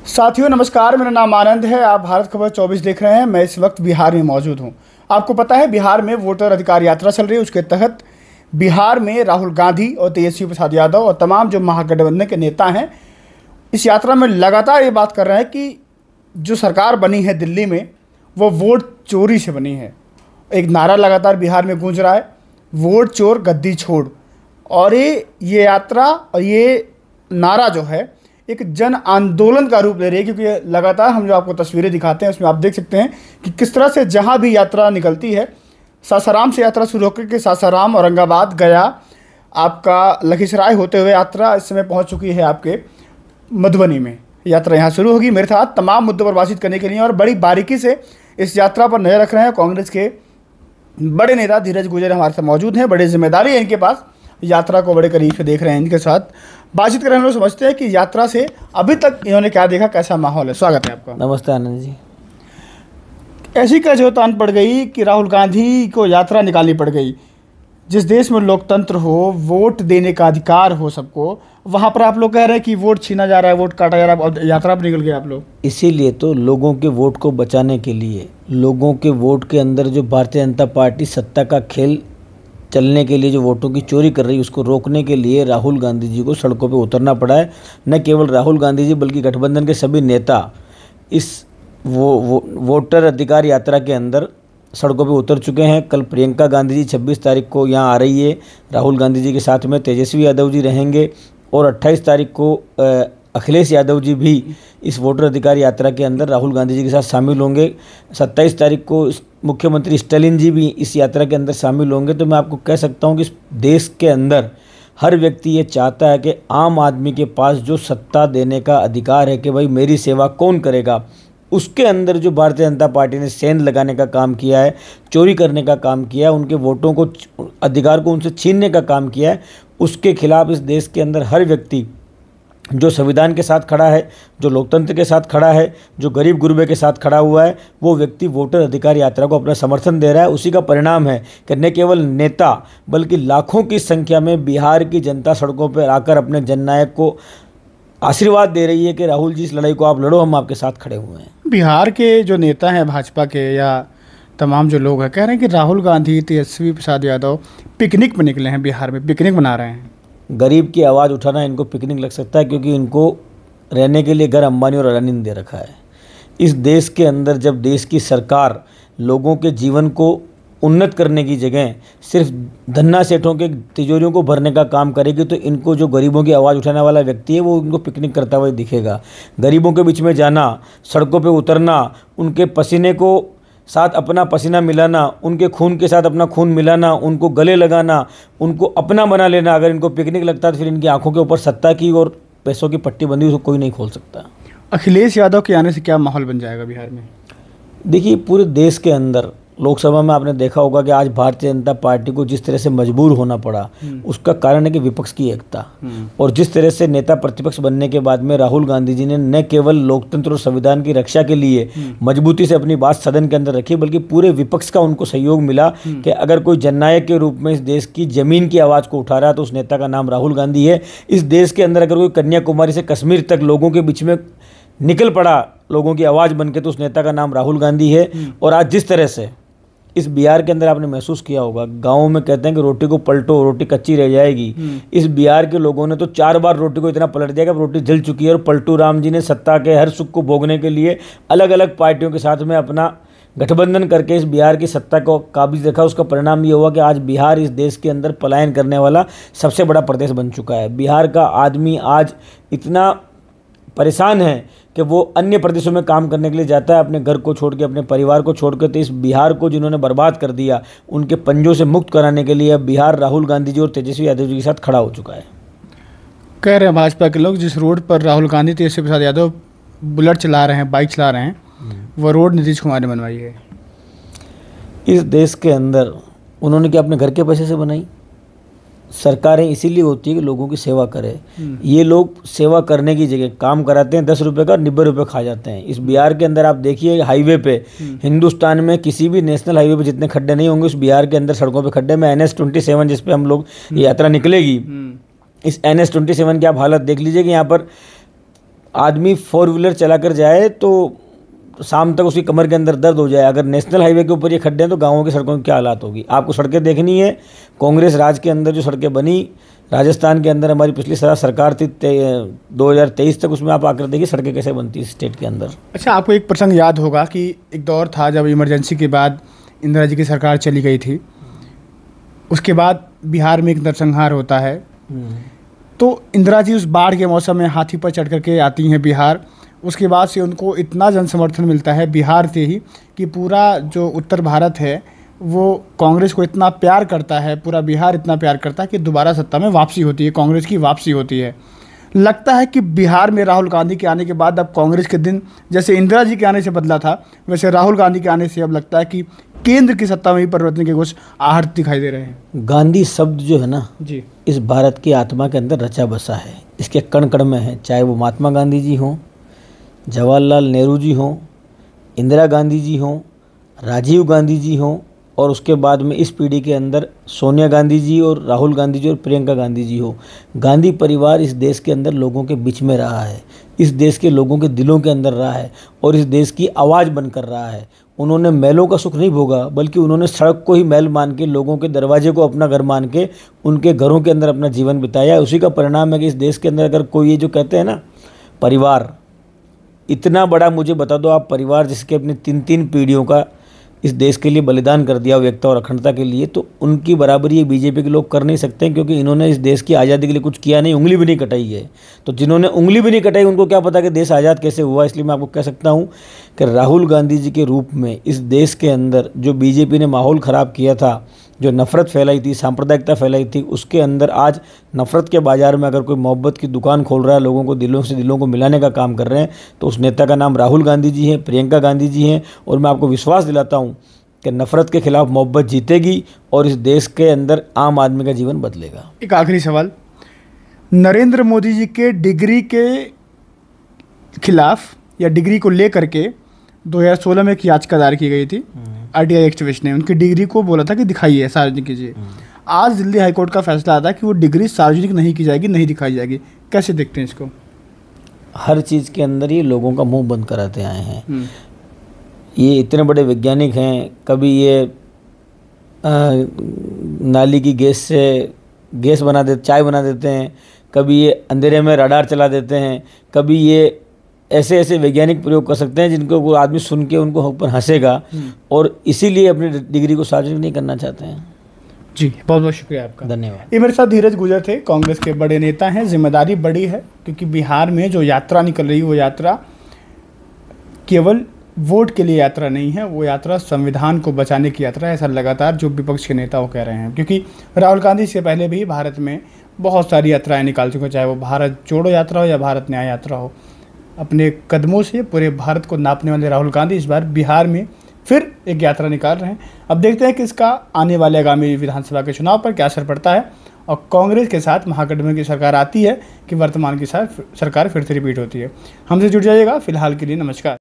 साथियों नमस्कार, मेरा नाम आनंद है। आप भारत खबर 24 देख रहे हैं। मैं इस वक्त बिहार में मौजूद हूं। आपको पता है बिहार में वोटर अधिकार यात्रा चल रही है। उसके तहत बिहार में राहुल गांधी और तेजस्वी प्रसाद यादव और तमाम जो महागठबंधन के नेता हैं इस यात्रा में लगातार ये बात कर रहे हैं कि जो सरकार बनी है दिल्ली में वो वोट चोरी से बनी है। एक नारा लगातार बिहार में गूंज रहा है, वोट चोर गद्दी छोड़। और ये यात्रा और ये नारा जो है एक जन आंदोलन का रूप ले रही है, क्योंकि लगातार हम जो आपको तस्वीरें दिखाते हैं उसमें आप देख सकते हैं कि किस तरह से जहां भी यात्रा निकलती है, सासाराम से यात्रा शुरू होकर के सासाराम, औरंगाबाद, गया, आपका लखीसराय होते हुए यात्रा इस समय पहुंच चुकी है आपके मधुबनी में। यात्रा यहां शुरू होगी। मेरे साथ तमाम मुद्दों पर बातचीत करने के लिए और बड़ी बारीकी से इस यात्रा पर नज़र रख रहे हैं कांग्रेस के बड़े नेता धीरज गुर्जर हमारे साथ मौजूद हैं। बड़ी जिम्मेदारी है इनके पास, यात्रा को बड़े करीब से देख रहे हैं। इनके साथ बातचीत करें, हम लोग समझते हैं कि यात्रा से अभी तक इन्होंने क्या देखा, कैसा माहौल है। स्वागत है आपका। नमस्ते आनंद जी। ऐसी क्या जो तान पड़ गई कि राहुल गांधी को यात्रा निकालनी पड़ गई? जिस देश में लोकतंत्र हो, वोट देने का अधिकार हो सबको, वहाँ पर आप लोग कह रहे हैं कि वोट छीना जा रहा है, वोट काटा जा रहा है, और यात्रा पर निकल गए आप लोग। इसीलिए तो लोगों के वोट को बचाने के लिए, लोगों के वोट के अंदर जो भारतीय जनता पार्टी सत्ता का खेल चलने के लिए जो वोटों की चोरी कर रही है उसको रोकने के लिए राहुल गांधी जी को सड़कों पे उतरना पड़ा है। न केवल राहुल गांधी जी बल्कि गठबंधन के सभी नेता इस वोटर अधिकार यात्रा के अंदर सड़कों पे उतर चुके हैं। कल प्रियंका गांधी जी 26 तारीख को यहाँ आ रही है, राहुल गांधी जी के साथ में तेजस्वी यादव जी रहेंगे और 28 तारीख को अखिलेश यादव जी भी इस वोटर अधिकार यात्रा के अंदर राहुल गांधी जी के साथ शामिल होंगे। 27 तारीख को मुख्यमंत्री स्टालिन जी भी इस यात्रा के अंदर शामिल होंगे। तो मैं आपको कह सकता हूं कि इस देश के अंदर हर व्यक्ति ये चाहता है कि आम आदमी के पास जो सत्ता देने का अधिकार है कि भाई मेरी सेवा कौन करेगा, उसके अंदर जो भारतीय जनता पार्टी ने सेंध लगाने का काम किया है, चोरी करने का काम किया है, उनके वोटों को, अधिकार को उनसे छीनने का काम किया है, उसके खिलाफ इस देश के अंदर हर व्यक्ति जो संविधान के साथ खड़ा है, जो लोकतंत्र के साथ खड़ा है, जो गरीब गुरबे के साथ खड़ा हुआ है, वो व्यक्ति वोटर अधिकार यात्रा को अपना समर्थन दे रहा है। उसी का परिणाम है कि न केवल नेता बल्कि लाखों की संख्या में बिहार की जनता सड़कों पर आकर अपने जननायक को आशीर्वाद दे रही है कि राहुल जी इस लड़ाई को आप लड़ो, हम आपके साथ खड़े हुए हैं। बिहार के जो नेता हैं भाजपा के या तमाम जो लोग हैं कह रहे हैं कि राहुल गांधी, तेजस्वी प्रसाद यादव पिकनिक पर निकले हैं, बिहार में पिकनिक मना रहे हैं। गरीब की आवाज़ उठाना इनको पिकनिक लग सकता है, क्योंकि इनको रहने के लिए घर अंबानी और अडानी ने दे रखा है। इस देश के अंदर जब देश की सरकार लोगों के जीवन को उन्नत करने की जगह सिर्फ धन्ना सेठों के तिजोरियों को भरने का काम करेगी, तो इनको जो गरीबों की आवाज़ उठाने वाला व्यक्ति है वो इनको पिकनिक करता हुआ दिखेगा। गरीबों के बीच में जाना, सड़कों पे उतरना, उनके पसीने को साथ अपना पसीना मिलाना, उनके खून के साथ अपना खून मिलाना, उनको गले लगाना, उनको अपना बना लेना, अगर इनको पिकनिक लगता है तो फिर इनकी आंखों के ऊपर सत्ता की और पैसों की पट्टी बंदी उसको कोई नहीं खोल सकता। अखिलेश यादव के आने से क्या माहौल बन जाएगा बिहार में? देखिए, पूरे देश के अंदर लोकसभा में आपने देखा होगा कि आज भारतीय जनता पार्टी को जिस तरह से मजबूर होना पड़ा, उसका कारण है कि विपक्ष की एकता। और जिस तरह से नेता प्रतिपक्ष बनने के बाद में राहुल गांधी जी ने न केवल लोकतंत्र और संविधान की रक्षा के लिए मजबूती से अपनी बात सदन के अंदर रखी, बल्कि पूरे विपक्ष का उनको सहयोग मिला कि अगर कोई जननायक के रूप में इस देश की जमीन की आवाज़ को उठा रहा है तो उस नेता का नाम राहुल गांधी है। इस देश के अंदर अगर कोई कन्याकुमारी से कश्मीर तक लोगों के बीच में निकल पड़ा लोगों की आवाज़ बन के, तो उस नेता का नाम राहुल गांधी है। और आज जिस तरह से इस बिहार के अंदर आपने महसूस किया होगा, गाँव में कहते हैं कि रोटी को पलटो रोटी कच्ची रह जाएगी। इस बिहार के लोगों ने तो 4 बार रोटी को इतना पलट दिया कि रोटी जल चुकी है। और पलटू राम जी ने सत्ता के हर सुख को भोगने के लिए अलग अलग पार्टियों के साथ में अपना गठबंधन करके इस बिहार की सत्ता को काबिज रखा। उसका परिणाम ये हुआ कि आज बिहार इस देश के अंदर पलायन करने वाला सबसे बड़ा प्रदेश बन चुका है। बिहार का आदमी आज इतना परेशान है कि वो अन्य प्रदेशों में काम करने के लिए जाता है, अपने घर को छोड़ के, अपने परिवार को छोड़ के। तो इस बिहार को जिन्होंने बर्बाद कर दिया, उनके पंजों से मुक्त कराने के लिए बिहार राहुल गांधी जी और तेजस्वी यादव जी के साथ खड़ा हो चुका है। कह रहे हैं भाजपा के लोग, जिस रोड पर राहुल गांधी, तेजस्वी प्रसाद यादव बुलेट चला रहे हैं, बाइक चला रहे हैं, वो रोड नीतीश कुमार ने बनवाई है। इस देश के अंदर उन्होंने क्या अपने घर के पैसे से बनाई? सरकारें इसीलिए होती है कि लोगों की सेवा करे। ये लोग सेवा करने की जगह काम कराते हैं, 10 रुपये का 90 रुपये खा जाते हैं। इस बिहार के अंदर आप देखिए, हाईवे पे, हिंदुस्तान में किसी भी नेशनल हाईवे पे जितने खड्डे नहीं होंगे, उस बिहार के अंदर सड़कों पे खड्डे में। NH-27 जिस पे हम लोग यात्रा निकलेगी, इस NH-27 की आप हालत देख लीजिए कि यहाँ पर आदमी 4 व्हीलर चला कर जाए तो शाम तक उसकी कमर के अंदर दर्द हो जाए। अगर नेशनल हाईवे के ऊपर ये खड्डे हैं तो गाँवों की सड़कों की क्या हालात होगी। आपको सड़कें देखनी है। कांग्रेस राज के अंदर जो सड़कें बनी, राजस्थान के अंदर हमारी पिछली सरकार थी 2023 तक, उसमें आप आकर देखिए सड़कें कैसे बनती है स्टेट के अंदर। अच्छा, आपको एक प्रसंग याद होगा कि एक दौर था जब इमरजेंसी के बाद इंदिरा जी की सरकार चली गई थी, उसके बाद बिहार में एक नरसंहार होता है। तो इंदिरा जी उस बाढ़ के मौसम में हाथी पर चढ़ करके आती हैं बिहार। उसके बाद से उनको इतना जन समर्थन मिलता है बिहार से ही कि पूरा जो उत्तर भारत है वो कांग्रेस को इतना प्यार करता है, पूरा बिहार इतना प्यार करता है कि दोबारा सत्ता में वापसी होती है, कांग्रेस की वापसी होती है। लगता है कि बिहार में राहुल गांधी के आने के बाद अब कांग्रेस के दिन जैसे इंदिरा जी के आने से बदला था, वैसे राहुल गांधी के आने से अब लगता है कि केंद्र की सत्ता में भी परिवर्तन के कुछ आहट दिखाई दे रहे हैं। गांधी शब्द जो है ना जी, इस भारत की आत्मा के अंदर रचा बसा है, इसके कण कण में है। चाहे वो महात्मा गांधी जी हों, जवाहरलाल नेहरू जी हों, इंदिरा गांधी जी हों, राजीव गांधी जी हों, और उसके बाद में इस पीढ़ी के अंदर सोनिया गांधी जी और राहुल गांधी जी और प्रियंका गांधी जी हो। गांधी परिवार इस देश के अंदर लोगों के बीच में रहा है, इस देश के लोगों के दिलों के अंदर रहा है और इस देश की आवाज़ बनकर रहा है। उन्होंने महलों का सुख नहीं भोगा, बल्कि उन्होंने सड़क को ही महल मान के, लोगों के दरवाजे को अपना घर मान के, उनके घरों के अंदर अपना जीवन बिताया। उसी का परिणाम है कि इस देश के अंदर अगर कोई ये जो कहते हैं ना परिवार, इतना बड़ा मुझे बता दो आप परिवार जिसके अपनी 3-3 पीढ़ियों का इस देश के लिए बलिदान कर दिया, एकता और अखंडता के लिए, तो उनकी बराबरी ये बीजेपी के लोग कर नहीं सकते हैं, क्योंकि इन्होंने इस देश की आज़ादी के लिए कुछ किया नहीं, उंगली भी नहीं कटाई है। तो जिन्होंने उंगली भी नहीं कटाई उनको क्या पता कि देश आज़ाद कैसे हुआ। इसलिए मैं आपको कह सकता हूँ कि राहुल गांधी जी के रूप में इस देश के अंदर जो बीजेपी ने माहौल ख़राब किया था, जो नफ़रत फैलाई थी, सांप्रदायिकता फैलाई थी, उसके अंदर आज नफ़रत के बाज़ार में अगर कोई मोहब्बत की दुकान खोल रहा है, लोगों को दिलों से दिलों को मिलाने का काम कर रहे हैं, तो उस नेता का नाम राहुल गांधी जी हैं, प्रियंका गांधी जी हैं। और मैं आपको विश्वास दिलाता हूँ कि नफ़रत के खिलाफ मोहब्बत जीतेगी और इस देश के अंदर आम आदमी का जीवन बदलेगा। एक आखिरी सवाल, नरेंद्र मोदी जी के डिग्री के खिलाफ या डिग्री को लेकर के 2016 में एक याचिका दायर की गई थी आरटीआई एक्टिविस्ट ने, उनकी डिग्री को बोला था कि दिखाइए, सार्वजनिक कीजिए। आज दिल्ली हाईकोर्ट का फैसला आता है कि वो डिग्री सार्वजनिक नहीं की जाएगी, नहीं दिखाई जाएगी। कैसे देखते हैं इसको? हर चीज़ के अंदर ये लोगों का मुंह बंद कराते आए हैं। ये इतने बड़े वैज्ञानिक हैं, कभी ये नाली की गैस से गैस बना देते, चाय बना देते हैं, कभी ये अंधेरे में रडार चला देते हैं, कभी ये ऐसे ऐसे वैज्ञानिक प्रयोग कर सकते हैं जिनको वो आदमी सुन के उनको ऊपर हंसेगा, और इसीलिए अपनी डिग्री को सार्वजनिक नहीं करना चाहते हैं। जी, बहुत बहुत शुक्रिया आपका, धन्यवाद। ये मेरे साथ धीरज गुजर थे, कांग्रेस के बड़े नेता हैं। जिम्मेदारी बड़ी है क्योंकि बिहार में जो यात्रा निकल रही है वो यात्रा केवल वोट के लिए यात्रा नहीं है, वो यात्रा संविधान को बचाने की यात्रा है। ऐसा लगातार जो विपक्ष के नेता वो कह रहे हैं, क्योंकि राहुल गांधी से पहले भी भारत में बहुत सारी यात्राएं निकाल चुके हैं, चाहे वो भारत जोड़ो यात्रा हो या भारत न्याय यात्रा हो। अपने कदमों से पूरे भारत को नापने वाले राहुल गांधी इस बार बिहार में फिर एक यात्रा निकाल रहे हैं। अब देखते हैं कि इसका आने वाले आगामी विधानसभा के चुनाव पर क्या असर पड़ता है और कांग्रेस के साथ महागठबंधन की सरकार आती है कि वर्तमान की सरकार फिर से रिपीट होती है। हमसे जुड़ जाइएगा। फिलहाल के लिए नमस्कार।